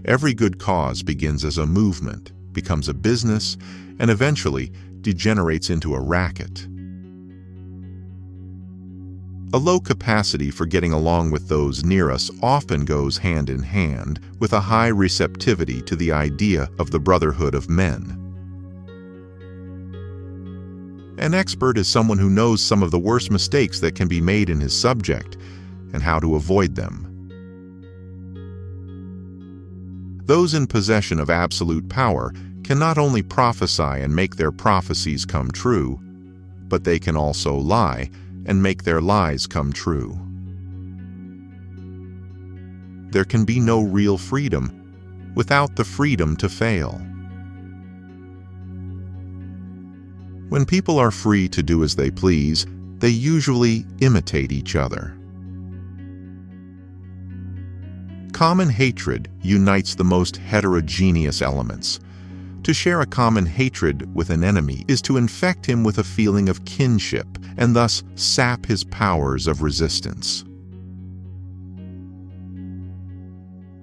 Every good cause begins as a movement, becomes a business, and eventually degenerates into a racket. A low capacity for getting along with those near us often goes hand in hand with a high receptivity to the idea of the brotherhood of men. An expert is someone who knows some of the worst mistakes that can be made in his subject and how to avoid them. Those in possession of absolute power can not only prophesy and make their prophecies come true, but they can also lie and make their lies come true. There can be no real freedom without the freedom to fail. When people are free to do as they please, they usually imitate each other. Common hatred unites the most heterogeneous elements. To share a common hatred with an enemy is to infect him with a feeling of kinship and thus sap his powers of resistance.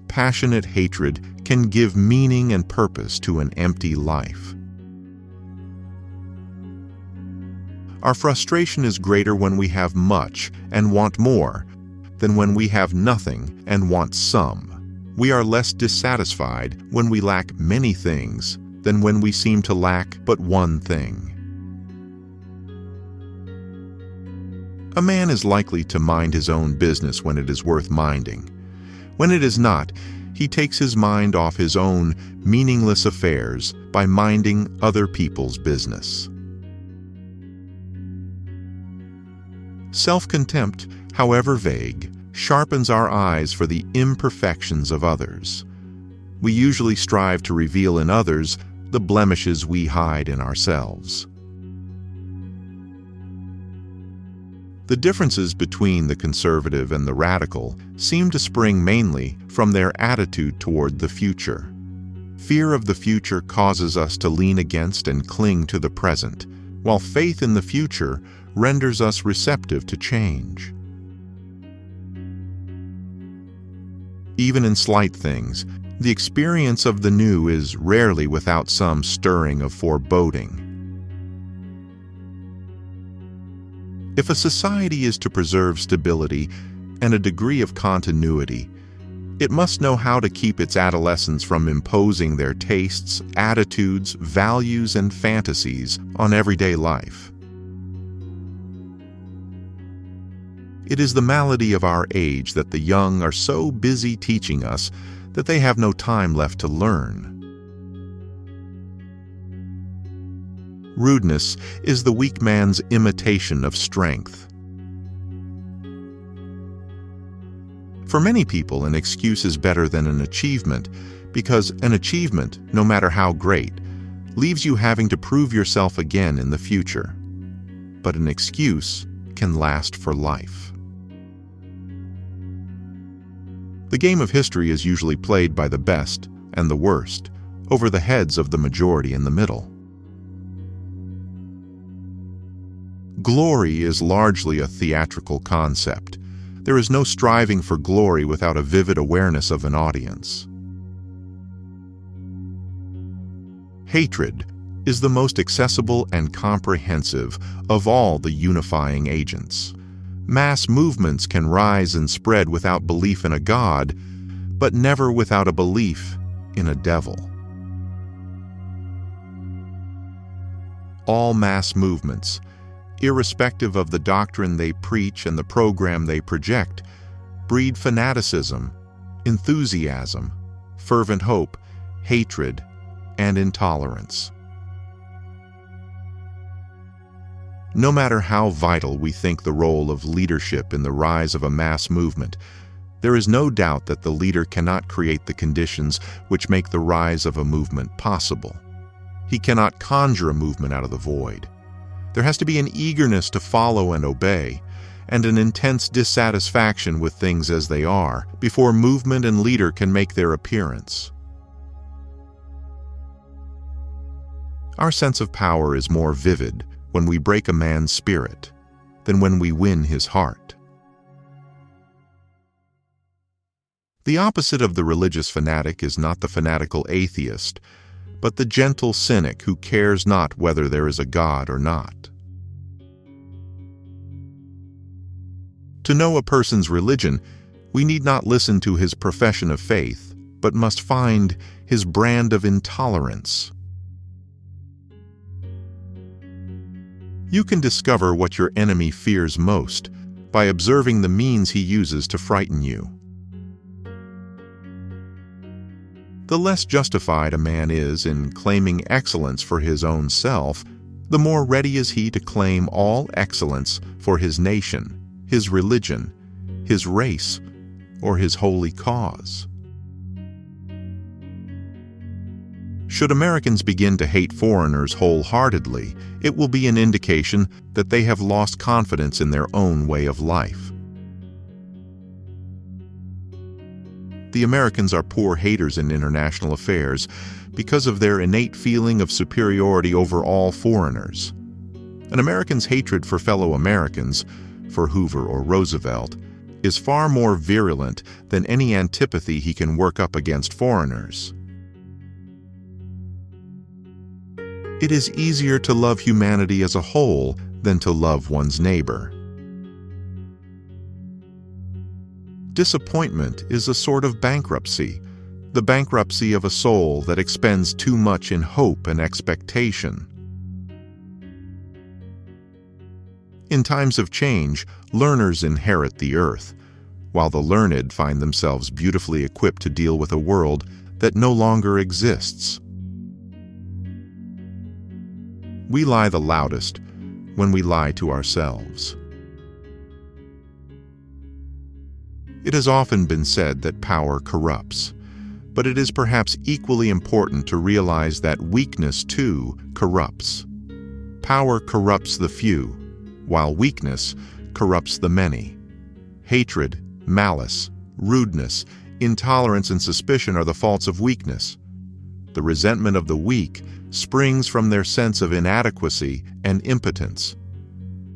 Passionate hatred can give meaning and purpose to an empty life. Our frustration is greater when we have much and want more than when we have nothing and want some. We are less dissatisfied when we lack many things than when we seem to lack but one thing. A man is likely to mind his own business when it is worth minding. When it is not, he takes his mind off his own meaningless affairs by minding other people's business. Self-contempt, however vague, sharpens our eyes for the imperfections of others. We usually strive to reveal in others the blemishes we hide in ourselves. The differences between the conservative and the radical seem to spring mainly from their attitude toward the future. Fear of the future causes us to lean against and cling to the present, while faith in the future renders us receptive to change. Even in slight things, the experience of the new is rarely without some stirring of foreboding. If a society is to preserve stability and a degree of continuity, it must know how to keep its adolescents from imposing their tastes, attitudes, values, and fantasies on everyday life. It is the malady of our age that the young are so busy teaching us that they have no time left to learn. Rudeness is the weak man's imitation of strength. For many people, an excuse is better than an achievement because an achievement, no matter how great, leaves you having to prove yourself again in the future. But an excuse can last for life. The game of history is usually played by the best and the worst, over the heads of the majority in the middle. Glory is largely a theatrical concept. There is no striving for glory without a vivid awareness of an audience. Hatred is the most accessible and comprehensive of all the unifying agents. Mass movements can rise and spread without belief in a God, but never without a belief in a devil. All mass movements, irrespective of the doctrine they preach and the program they project, breed fanaticism, enthusiasm, fervent hope, hatred, and intolerance. No matter how vital we think the role of leadership in the rise of a mass movement, there is no doubt that the leader cannot create the conditions which make the rise of a movement possible. He cannot conjure a movement out of the void. There has to be an eagerness to follow and obey, and an intense dissatisfaction with things as they are, before movement and leader can make their appearance. Our sense of power is more vivid when we break a man's spirit than when we win his heart. The opposite of the religious fanatic is not the fanatical atheist, but the gentle cynic who cares not whether there is a God or not. To know a person's religion, we need not listen to his profession of faith, but must find his brand of intolerance. You can discover what your enemy fears most by observing the means he uses to frighten you. The less justified a man is in claiming excellence for his own self, the more ready is he to claim all excellence for his nation, his religion, his race, or his holy cause. Should Americans begin to hate foreigners wholeheartedly, it will be an indication that they have lost confidence in their own way of life. The Americans are poor haters in international affairs because of their innate feeling of superiority over all foreigners. An American's hatred for fellow Americans, for Hoover or Roosevelt, is far more virulent than any antipathy he can work up against foreigners. It is easier to love humanity as a whole than to love one's neighbor. Disappointment is a sort of bankruptcy, the bankruptcy of a soul that expends too much in hope and expectation. In times of change, learners inherit the earth, while the learned find themselves beautifully equipped to deal with a world that no longer exists. We lie the loudest when we lie to ourselves. It has often been said that power corrupts, but it is perhaps equally important to realize that weakness, too, corrupts. Power corrupts the few, while weakness corrupts the many. Hatred, malice, rudeness, intolerance, and suspicion are the faults of weakness. The resentment of the weak springs from their sense of inadequacy and impotence.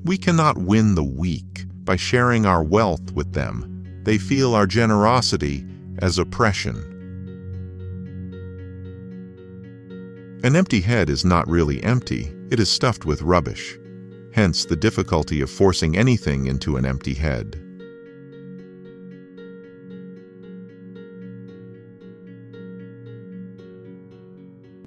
We cannot win the weak by sharing our wealth with them. They feel our generosity as oppression. An empty head is not really empty, it is stuffed with rubbish. Hence the difficulty of forcing anything into an empty head.